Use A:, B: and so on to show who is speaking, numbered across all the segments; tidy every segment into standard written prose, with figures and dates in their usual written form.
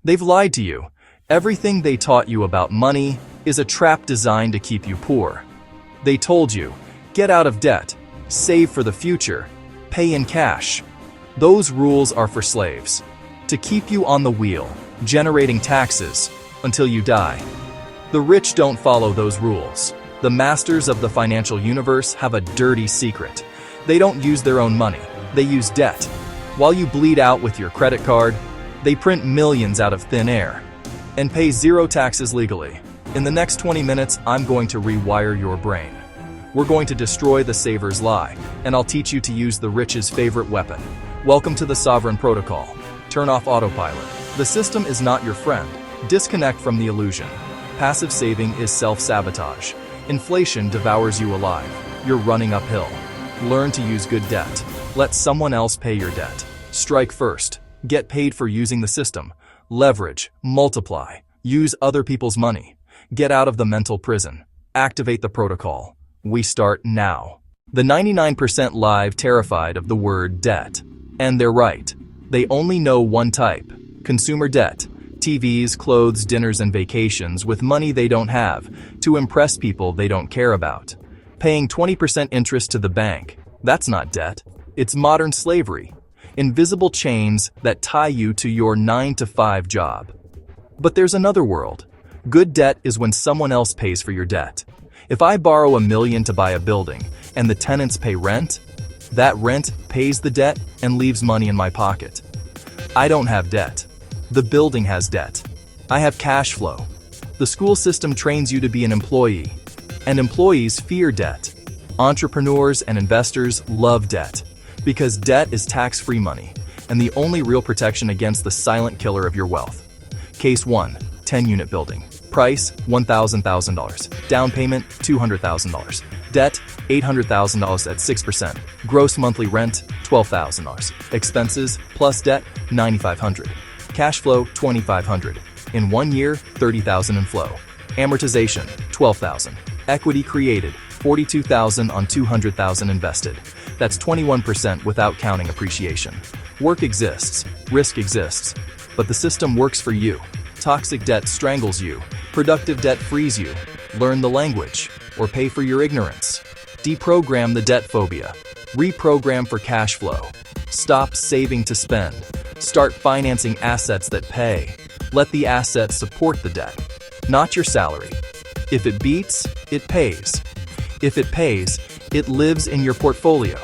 A: They've lied to you. Everything they taught you about money is a trap designed to keep you poor. They told you, get out of debt, save for the future, pay in cash. Those rules are for slaves, to keep you on the wheel, generating taxes, until you die. The rich don't follow those rules. The masters of the financial universe have a dirty secret. They don't use their own money, they use debt. While you bleed out with your credit card, they print millions out of thin air and pay zero taxes legally. In the next 20 minutes, I'm going to rewire your brain. We're going to destroy the saver's lie, and I'll teach you to use the rich's favorite weapon. Welcome to the Sovereign Protocol. Turn off autopilot. The system is not your friend. Disconnect from the illusion. Passive saving is self-sabotage. Inflation devours you alive. You're running uphill. Learn to use good debt. Let someone else pay your debt. Strike first. Get paid for using the system. Leverage, multiply, use other people's money. Get out of the mental prison. Activate the protocol. We start now. The 99% live terrified of the word debt. And they're right. They only know one type, consumer debt. TVs, clothes, dinners, and vacations with money they don't have to impress people they don't care about. Paying 20% interest to the bank. That's not debt. It's modern slavery. Invisible chains that tie you to your 9-to-5 job. But there's another world. Good debt is when someone else pays for your debt. If I borrow $1 million to buy a building and the tenants pay rent, that rent pays the debt and leaves money in my pocket. I don't have debt. The building has debt. I have cash flow. The school system trains you to be an employee, and employees fear debt. Entrepreneurs and investors love debt, because debt is tax-free money and the only real protection against the silent killer of your wealth. Case 1, 10-unit building. Price, $1,000. Down payment, $200,000. Debt, $800,000 at 6%. Gross monthly rent, $12,000. Expenses, plus debt, $9,500. Cash flow, $2,500. In 1 year, $30,000 in flow. Amortization, $12,000. Equity created, $42,000 on $200,000 invested. That's 21% without counting appreciation. Work exists, risk exists, but the system works for you. Toxic debt strangles you. Productive debt frees you. Learn the language, or pay for your ignorance. Deprogram the debt phobia. Reprogram for cash flow. Stop saving to spend. Start financing assets that pay. Let the assets support the debt, not your salary. If it beats, it pays. If it pays, it lives in your portfolio.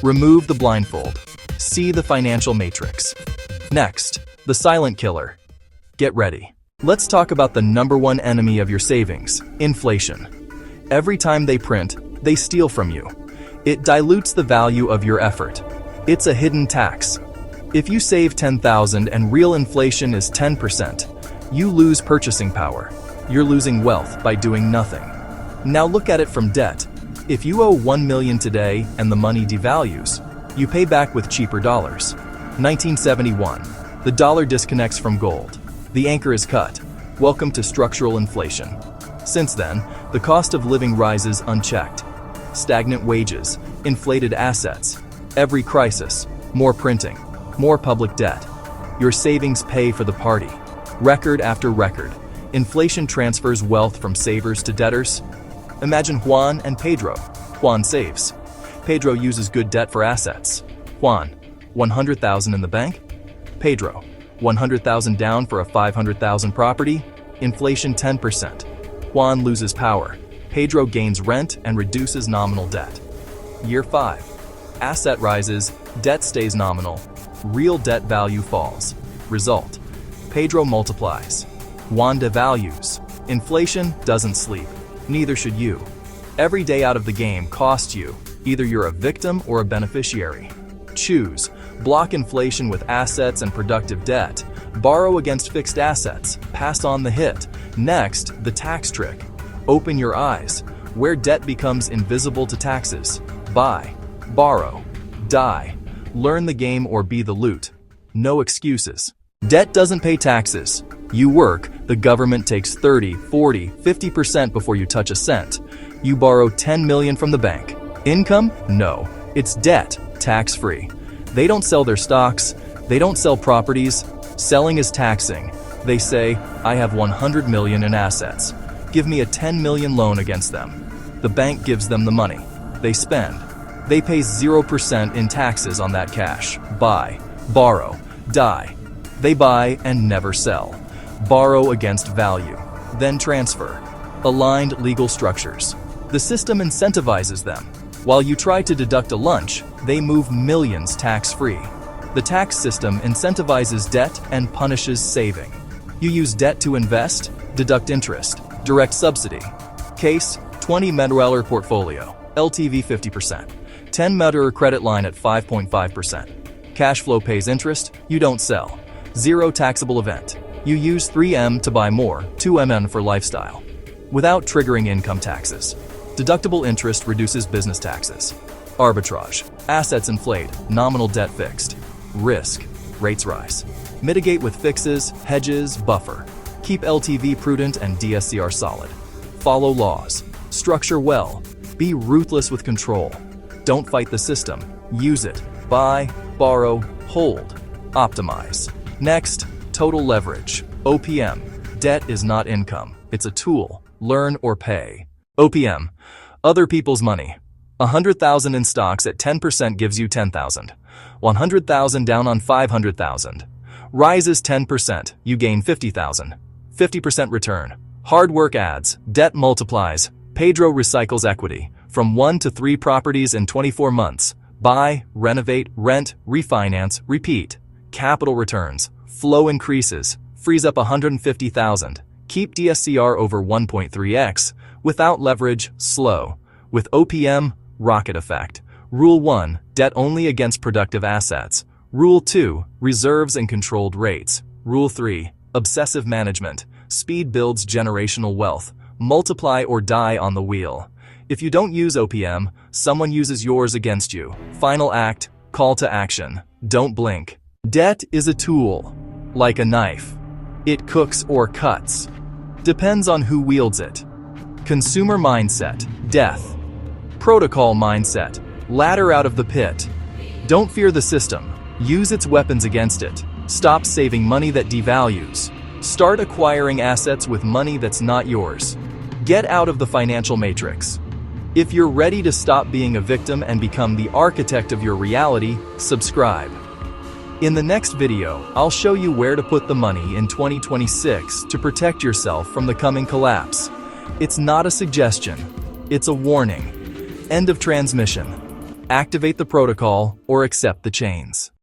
A: Remove the blindfold. See the financial matrix. Next, the silent killer. Get ready. Let's talk about the #1 enemy of your savings, inflation. Every time they print, they steal from you. It dilutes the value of your effort. It's a hidden tax. If you save $10,000 and real inflation is 10%, you lose purchasing power. You're losing wealth by doing nothing. Now look at it from debt. If you owe $1 million today and the money devalues, you pay back with cheaper dollars. 1971. The dollar disconnects from gold. The anchor is cut. Welcome to structural inflation. Since then, the cost of living rises unchecked. Stagnant wages, inflated assets. Every crisis, more printing, more public debt. Your savings pay for the party. Record after record. Inflation transfers wealth from savers to debtors. Imagine Juan and Pedro. Juan saves. Pedro uses good debt for assets. Juan, $100,000 in the bank. Pedro, $100,000 down for a $500,000 property. Inflation 10%. Juan loses power. Pedro gains rent and reduces nominal debt. Year 5. Asset rises, debt stays nominal. Real debt value falls. Result: Pedro multiplies. Juan devalues. Inflation doesn't sleep. Neither should you. Every day out of the game costs you. Either you're a victim or a beneficiary. Choose. Block inflation with assets and productive debt. Borrow against fixed assets. Pass on the hit. Next, the tax trick. Open your eyes. Where debt becomes invisible to taxes. Buy. Borrow. Die. Learn the game or be the loot. No excuses. Debt doesn't pay taxes. You work, the government takes 30, 40, 50% before you touch a cent. You borrow $10 million from the bank. Income? No. It's debt, tax-free. They don't sell their stocks. They don't sell properties. Selling is taxing. They say, I have 100 million in assets. Give me a 10 million loan against them. The bank gives them the money. They spend. They pay 0% in taxes on that cash. Buy, borrow, die. They buy and never sell. Borrow against value, then transfer. Aligned legal structures. The system incentivizes them. While you try to deduct a lunch, they move millions tax-free. The tax system incentivizes debt and punishes saving. You use debt to invest, deduct interest, direct subsidy. Case, 20 Medreller portfolio, LTV 50%. 10 Medreller credit line at 5.5%. Cash flow pays interest, you don't sell. Zero taxable event. You use 3M to buy more, 2MN for lifestyle. Without triggering income taxes. Deductible interest reduces business taxes. Arbitrage. Assets inflate, nominal debt fixed. Risk. Rates rise. Mitigate with fixes, hedges, buffer. Keep LTV prudent and DSCR solid. Follow laws. Structure well. Be ruthless with control. Don't fight the system. Use it. Buy, borrow, hold. Optimize. Next, total leverage. O.P.M. Debt is not income. It's a tool. Learn or pay. O.P.M. Other people's money. 100,000 in stocks at 10% gives you 10,000. 100,000 down on 500,000. Rises 10%, you gain 50,000. 50% return. Hard work adds, debt multiplies. Pedro recycles equity from 1 to 3 properties in 24 months. Buy, renovate, rent, refinance, repeat. Capital returns. Flow increases. Frees up 150,000. Keep DSCR over 1.3x. Without leverage, slow. With O.P.M, rocket effect. Rule 1, debt only against productive assets. Rule 2, reserves and controlled rates. Rule 3, obsessive management. Speed builds generational wealth. Multiply or die on the wheel. If you don't use O.P.M, someone uses yours against you. Final act, call to action. Don't blink. Debt is a tool, like a knife. It cooks or cuts. Depends on who wields it. Consumer mindset, death. Protocol mindset, ladder out of the pit. Don't fear the system. Use its weapons against it. Stop saving money that devalues. Start acquiring assets with money that's not yours. Get out of the financial matrix. If you're ready to stop being a victim and become the architect of your reality, subscribe. In the next video, I'll show you where to put the money in 2026 to protect yourself from the coming collapse. It's not a suggestion, it's a warning. End of transmission. Activate the protocol or accept the chains.